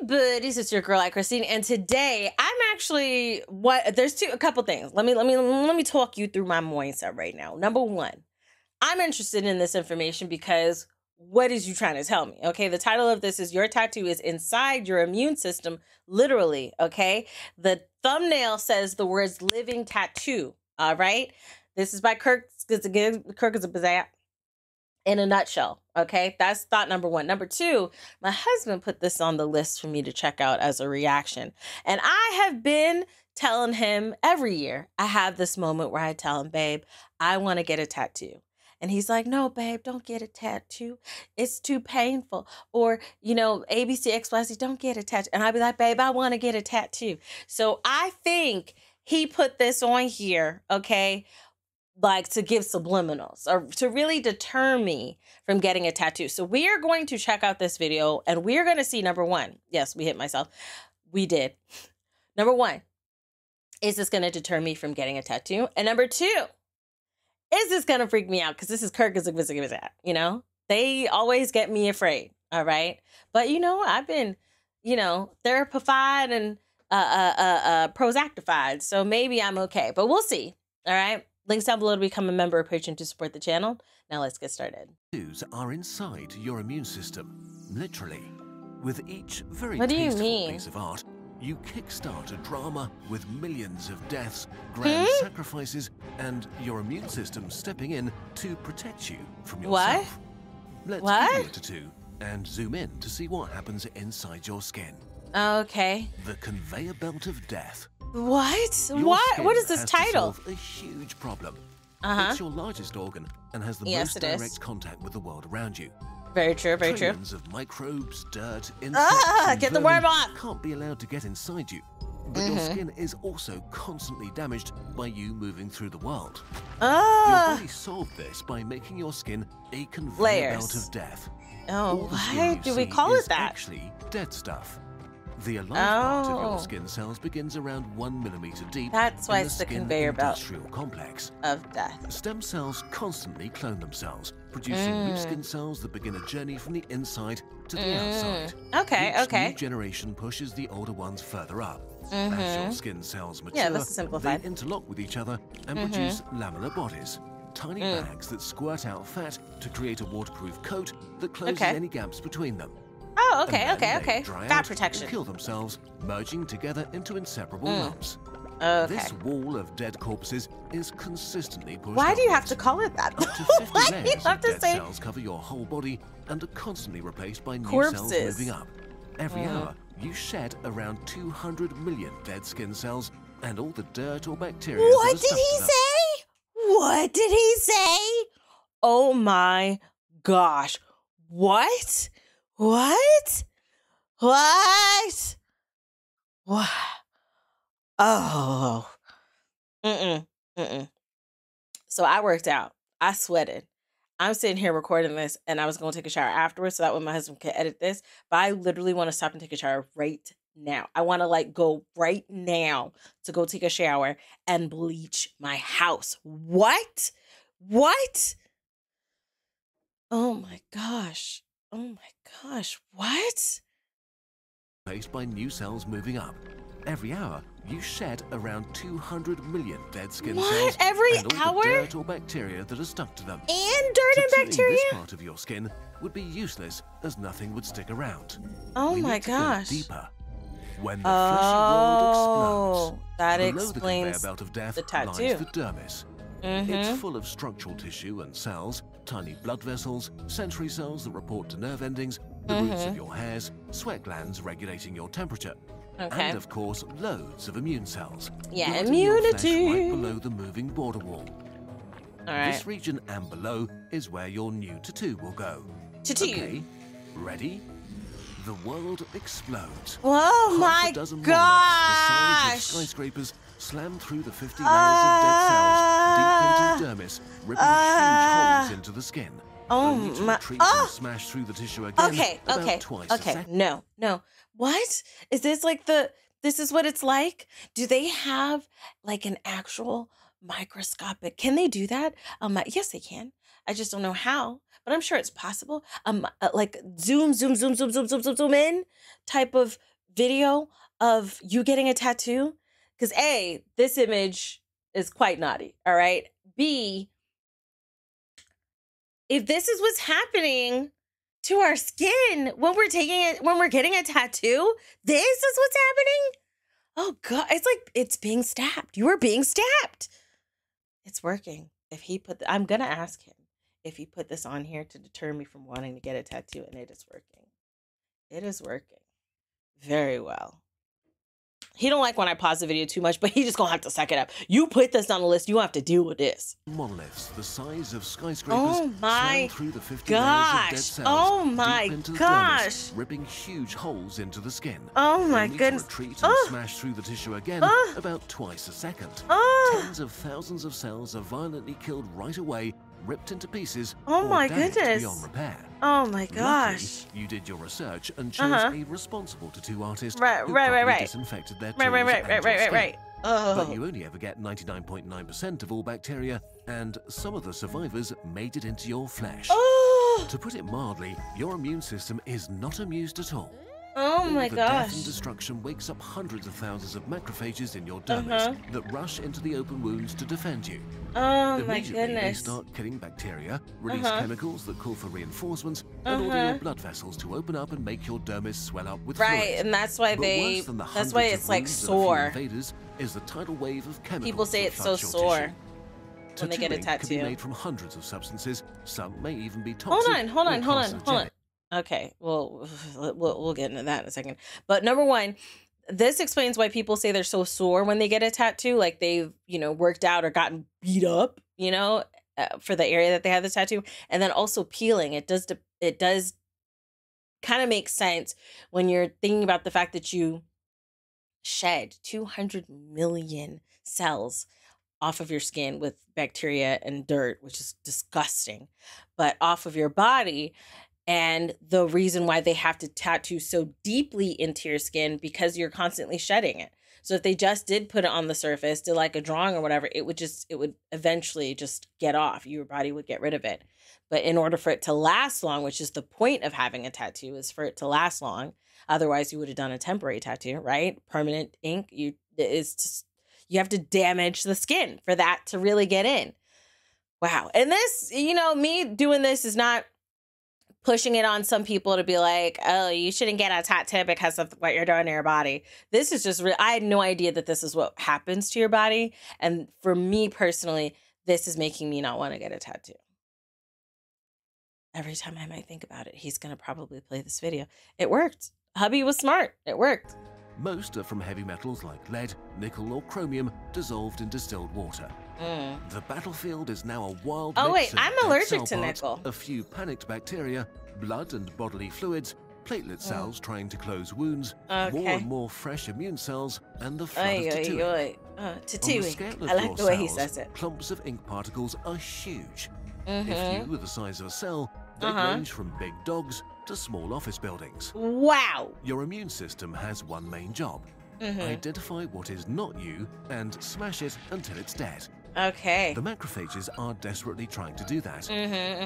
buddies, it's your girl AyChristene, and today I'm actually there's a couple things. Let me talk you through my mindset right now. Number one, I'm interested in this information because what is you trying to tell me? Okay, the title of this is Your Tattoo is Inside Your Immune System, literally. Okay, the thumbnail says the words living tattoo. All right, this is by kurzgesagt-in in a nutshell. Okay, that's thought number one. Number two, my husband put this on the list for me to check out as a reaction. And I have been telling him every year, I have this moment where I tell him, babe, I want to get a tattoo. And he's like, no, babe, don't get a tattoo. It's too painful. Or, ABC, XYZ, don't get a tattoo. And I'd be like, babe, I want to get a tattoo. So I think he put this on here, okay, like to give subliminals or to really deter me from getting a tattoo. So we are going to check out this video and we're going to see, number one, yes, we hit myself. We did. Number one, is this going to deter me from getting a tattoo? And number two, is this going to freak me out? Because this is kurzgesagt, they always get me afraid. All right. But, I've been, therapified and Prozactified. So maybe I'm okay, but we'll see. All right. Links down below to become a member or patron to support the channel. Now let's get started. Tattoos are inside your immune system, literally. With each very What do you tasteful mean? piece of art, you kickstart a drama with millions of deaths, grand sacrifices, and your immune system stepping in to protect you from yourself. Let's give you a tattoo and zoom in to see what happens inside your skin. Okay. The conveyor belt of death. What? Your What? skin What is this has title? To solve a huge problem. Uh-huh. It's your largest organ and has the Yes, most it is. direct contact with the world around you. Very true, very true. Trillions of microbes, dirt, insects, and get the vermin worm off! can't be allowed to get inside you. But your skin is also constantly damaged by you moving through the world. Your body solved this by making your skin a conveyor belt of death. Oh, All the skin why you do we see call it is that? actually dead stuff. The alive part of your skin cells begins around 1 millimeter deep. That's why in it's the skin conveyor belt industrial complex of death. Stem cells constantly clone themselves, producing new skin cells that begin a journey from the inside to the outside. Each new generation pushes the older ones further up. As your skin cells mature, they interlock with each other and produce lamellar bodies, tiny bags that squirt out fat to create a waterproof coat that closes any gaps between them. Oh, okay. Fat protection. Kill themselves, merging together into inseparable lumps. Okay. This wall of dead corpses is consistently pushed. Why do you have to call it that? Up to 50 layers of dead cells cover your whole body and are constantly replaced by new cells moving up. Every hour, you shed around 200 million dead skin cells and all the dirt or bacteria. What did he say? What did he say? Oh my gosh. What? What? What? What? Oh. So I worked out. I sweated. I'm sitting here recording this and I was going to take a shower afterwards so that way my husband could edit this. But I literally want to stop and take a shower right now. I want to go right now to go take a shower and bleach my house. What? What? Oh my gosh. Oh my gosh, what? Faced by new cells moving up. Every hour, you shed around 200 million dead skin cells. Every and all hour? The dirt or bacteria that are stuck to them. And dirt and bacteria? This part of your skin would be useless as nothing would stick around. Oh we my need to gosh. Go deeper. When the fleshy world explodes, that below explains the conveyor belt of death the tattoo. lies the dermis. It's full of structural tissue and cells, tiny blood vessels, sensory cells that report to nerve endings, the roots of your hairs, sweat glands regulating your temperature, and of course, loads of immune cells. Yeah, built in your flesh immunity. right below the moving border wall. All right. This region and below is where your new tattoo will go. Tattoo. Okay, ready? The world explodes. Oh my The size gosh. of skyscrapers slam through the 50 layers of dead cells deep into dermis, ripping huge holes into the skin. Only to retreat and smash through the tissue again about twice a second. No. What? Is this this is what it's like? Do they have an actual microscopic, can they do that? Yes, they can. I just don't know how, but I'm sure it's possible. Like zoom in type of video of you getting a tattoo? Because A, this image is quite naughty, all right? B, if this is what's happening to our skin when we're getting a tattoo, this is what's happening? Oh God, it's like it's being stabbed. You are being stabbed. It's working. I'm gonna ask him if he put this on here to deter me from wanting to get a tattoo, and it is working. It is working very well. He don't like when I pause the video too much, but he just gonna have to suck it up. You put this on the list, you have to deal with this. Monoliths the size of skyscrapers. Oh my through the 50 gosh. layers of dead cells, oh my gosh. Dermis, ripping huge holes into the skin. Oh my goodness. To retreat and smash through the tissue again about twice a second. Tens of thousands of cells are violently killed right away, ripped into pieces, oh my damaged goodness. beyond repair. Oh my gosh. Luckily, you did your research and chose a responsible tattoo artist who right. disinfected their tools Right. But you only ever get 99.9% of all bacteria, and some of the survivors made it into your flesh. To put it mildly, your immune system is not amused at all. Oh my the gosh. death and destruction wakes up hundreds of thousands of macrophages in your dermis that rush into the open wounds to defend you. Oh my Immediately, goodness. they start killing bacteria, release chemicals that call for reinforcements, and order your blood vessels to open up and make your dermis swell up with fluid. And that's why that's why it's like sore. Invaders is the tidal wave of chemicals. People say it's so sore when they get a tattoo. Can be made from hundreds of substances. Some may even be toxic. Hold on. Okay, well, we'll get into that in a second. But number one, this explains why people say they're so sore when they get a tattoo, like they've, worked out or gotten beat up, for the area that they have the tattoo. And then also peeling. It does kind of make sense when you're thinking about the fact that you shed 200 million cells off of your skin with bacteria and dirt, which is disgusting, but off of your body. And the reason why they have to tattoo so deeply into your skin because you're constantly shedding it. So if they just did put it on the surface, did like a drawing or whatever, it would eventually just get off. Your body would get rid of it. But in order for it to last long, which is the point of having a tattoo, is for it to last long. Otherwise, you would have done a temporary tattoo, right? Permanent ink. You have to damage the skin for that to really get in. Wow. And this, me doing this is not pushing it on some people to be like, oh, you shouldn't get a tattoo because of what you're doing to your body. This is just I had no idea that this is what happens to your body. And for me personally, this is making me not want to get a tattoo. Every time I might think about it, he's going to probably play this video. It worked. Hubby was smart. It worked. Most are from heavy metals like lead, nickel, or chromium dissolved in distilled water. The battlefield is now a wild mix of I'm dead allergic cell to parts, nickel. a few panicked bacteria, blood and bodily fluids, platelet cells trying to close wounds, more and more fresh immune cells, and the flood of tattooing. On the scale of I like your the way he cells, says it. Clumps of ink particles are huge. If you were the size of a cell, they range from big dogs to small office buildings. Wow. Your immune system has one main job. Identify what is not you and smash it until it's dead. Okay. The macrophages are desperately trying to do that.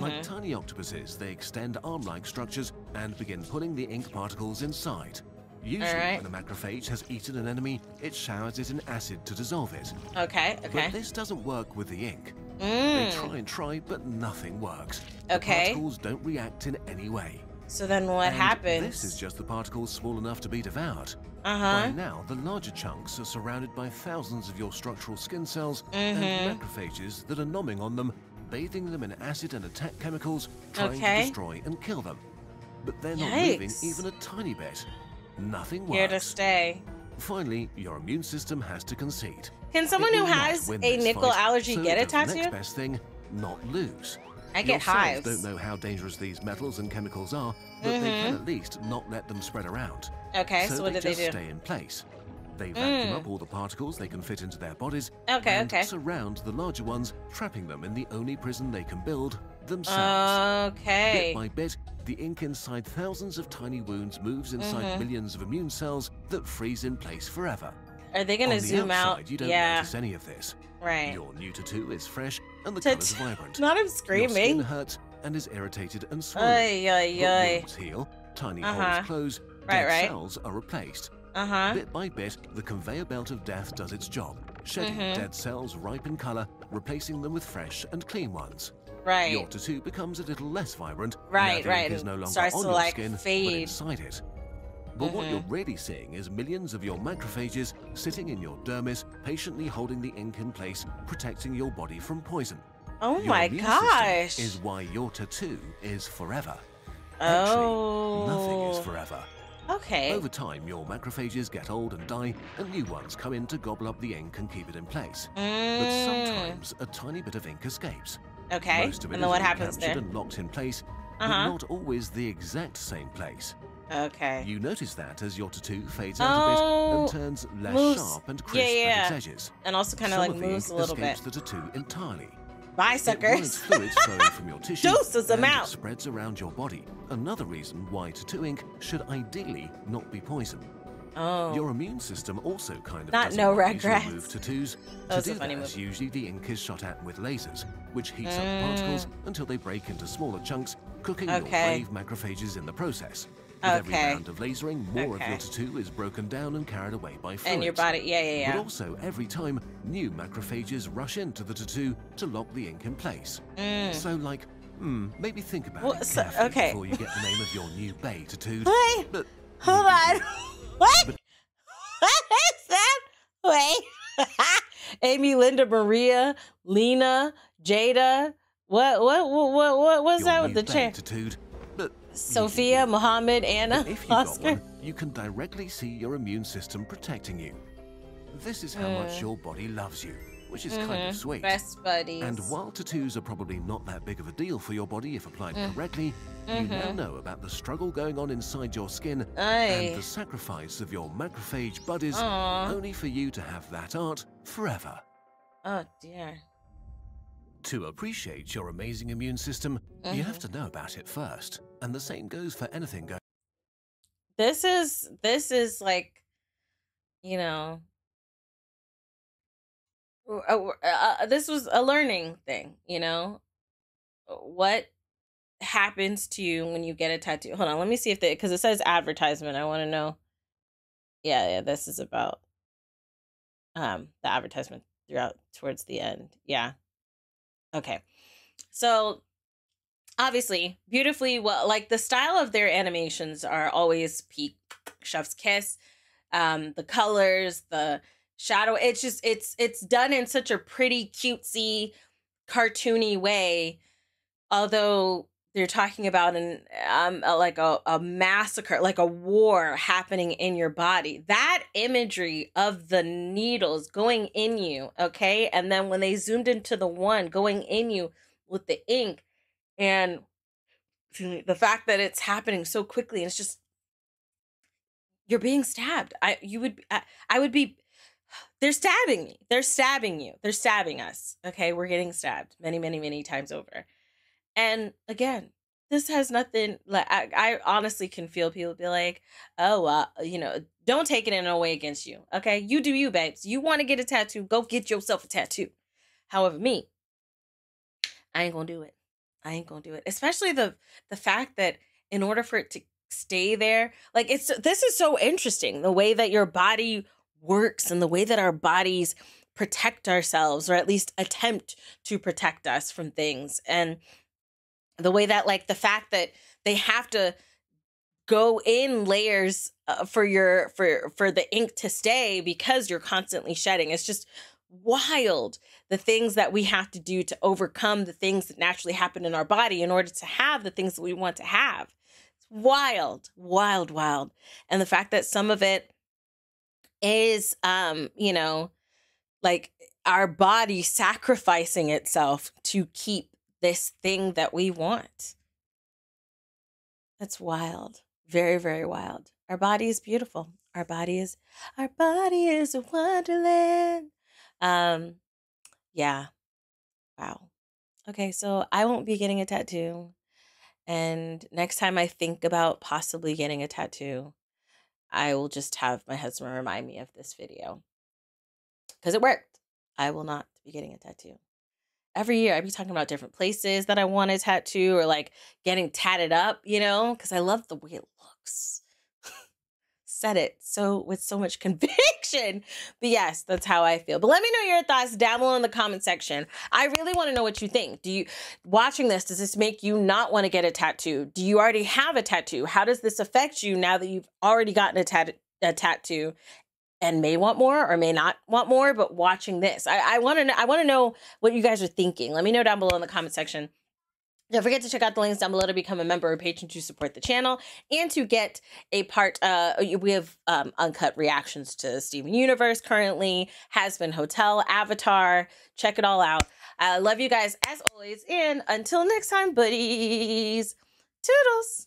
Like tiny octopuses, they extend arm-like structures and begin pulling the ink particles inside. Usually, when a macrophage has eaten an enemy, it showers it in acid to dissolve it. Okay. But this doesn't work with the ink. They try, but nothing works. The particles don't react in any way. So then what happens? This is just the particles small enough to be devoured. By now, the larger chunks are surrounded by thousands of your structural skin cells and macrophages that are nomming on them, bathing them in acid and attack chemicals, trying to destroy and kill them. But they're not moving even a tiny bit. Nothing works. Here to stay. Finally, your immune system has to concede. Can someone who has a nickel allergy get a tattoo? The next best thing, not lose. I get hives. Your cells don't know how dangerous these metals and chemicals are, but they can at least not let them spread around. Okay, so what do they do? They just stay in place. They vacuum up all the particles they can fit into their bodies and surround the larger ones, trapping them in the only prison they can build, themselves. Bit by bit, the ink inside thousands of tiny wounds moves inside millions of immune cells that freeze in place forever. Are they going to zoom out? You don't notice any of this. Right. Your new tattoo is fresh and the colors are vibrant. Not I'm screaming. Your skin hurts and is irritated and swollen. But wounds heal, tiny holes close, dead cells are replaced. Bit by bit, the conveyor belt of death does its job, shedding dead cells ripe in color, replacing them with fresh and clean ones. Right. Your tattoo becomes a little less vibrant. Right, now the ink is no longer starts on to, your like, skin, fade. but inside it. But what you're really seeing is millions of your macrophages sitting in your dermis, patiently holding the ink in place, protecting your body from poison. Oh your my immune gosh. system is why your tattoo is forever. Oh. Actually, nothing is forever. Okay. Over time, your macrophages get old and die, and new ones come in to gobble up the ink and keep it in place. But sometimes a tiny bit of ink escapes. Okay. Most of it And then is what happens there? and locked in place, but not always the exact same place. Okay. You notice that as your tattoo fades out a bit and turns less sharp and crisp at its edges. And also kind of like moves a little bit. Some of the ink escapes the tattoo entirely. Bye, It suckers. rides fluids flowing from your tissue Doses them and out. spreads around your body. Another reason why tattoo ink should ideally not be poison. Oh. Your immune system also kind of Not doesn't no want you to regrets. remove tattoos. That was To a do funny that, movie. usually the ink is shot at with lasers, which heats up the particles until they break into smaller chunks, cooking your brave macrophages in the process. With every round of lasering, more of your tattoo is broken down and carried away by fluids. And your body, But also, every time, new macrophages rush into the tattoo to lock the ink in place. So, like, maybe think about it carefully before you get the name of your new bay tattooed. Wait, But hold on. What? What is that? Wait. Amy, Linda, Maria, Lena, Jada. What was that with the chair? tattooed. But Sophia, Muhammad, Anna, if you've Oscar. got one, you can directly see your immune system protecting you. This is how much your body loves you, which is kind of sweet. Best buddies. And while tattoos are probably not that big of a deal for your body if applied correctly, you now know about the struggle going on inside your skin and the sacrifice of your macrophage buddies, only for you to have that art forever. Oh dear. To appreciate your amazing immune system, you have to know about it first. And the same goes for anything going. This is like, you know, this was a learning thing, you know. What happens to you when you get a tattoo? Hold on, let me see if because it says advertisement. I want to know. Yeah, this is about the advertisement throughout towards the end. Yeah. Okay. So obviously, beautifully well, like the style of their animations are always peak chef's kiss. The colors, the shadow, it's just it's done in such a pretty cutesy, cartoony way. Although they're talking about like a massacre, like a war happening in your body. That imagery of the needles going in you, okay? And then when they zoomed into the one going in you with the ink and the fact that it's happening so quickly, and it's just, you're being stabbed. I would be, they're stabbing me. They're stabbing you. They're stabbing us. Okay, we're getting stabbed many, many, many times over. And again, this has nothing, like, I honestly can feel people be like, oh, you know, don't take it in a way against you. Okay, you do you, babes. You want to get a tattoo, go get yourself a tattoo. However, me, I ain't gonna do it. I ain't gonna do it. Especially the fact that in order for it to stay there, like, this is so interesting, the way that your body works and the way that our bodies protect ourselves, or at least attempt to protect us from things. And the way that, like, the fact that they have to go in layers for the ink to stay because you're constantly shedding. It's just wild, the things that we have to do to overcome the things that naturally happen in our body in order to have the things that we want to have. It's wild, wild, wild. And the fact that some of it is, you know, like our body sacrificing itself to keep this thing that we want. That's wild. Very, very wild. Our body is beautiful. Our body is a wonderland. Yeah. Wow. Okay, so I won't be getting a tattoo. And next time I think about possibly getting a tattoo, I will just have my husband remind me of this video. Because it worked. I will not be getting a tattoo. Every year I'd be talking about different places that I want a tattoo, or like getting tatted up, you know, because I love the way it looks. said it so with so much conviction. But yes, that's how I feel. But let me know your thoughts down below in the comment section. I really want to know what you think. Watching this, does this make you not want to get a tattoo? Do you already have a tattoo? How does this affect you now that you've already gotten a tattoo and may want more or may not want more? But watching this, I want to know what you guys are thinking. Let me know down below in the comment section. Don't forget to check out the links down below to become a member or patron to support the channel and to get a part. We have uncut reactions to Steven Universe currently, Has Been Hotel, Avatar. Check it all out. I love you guys as always. And until next time, buddies. Toodles.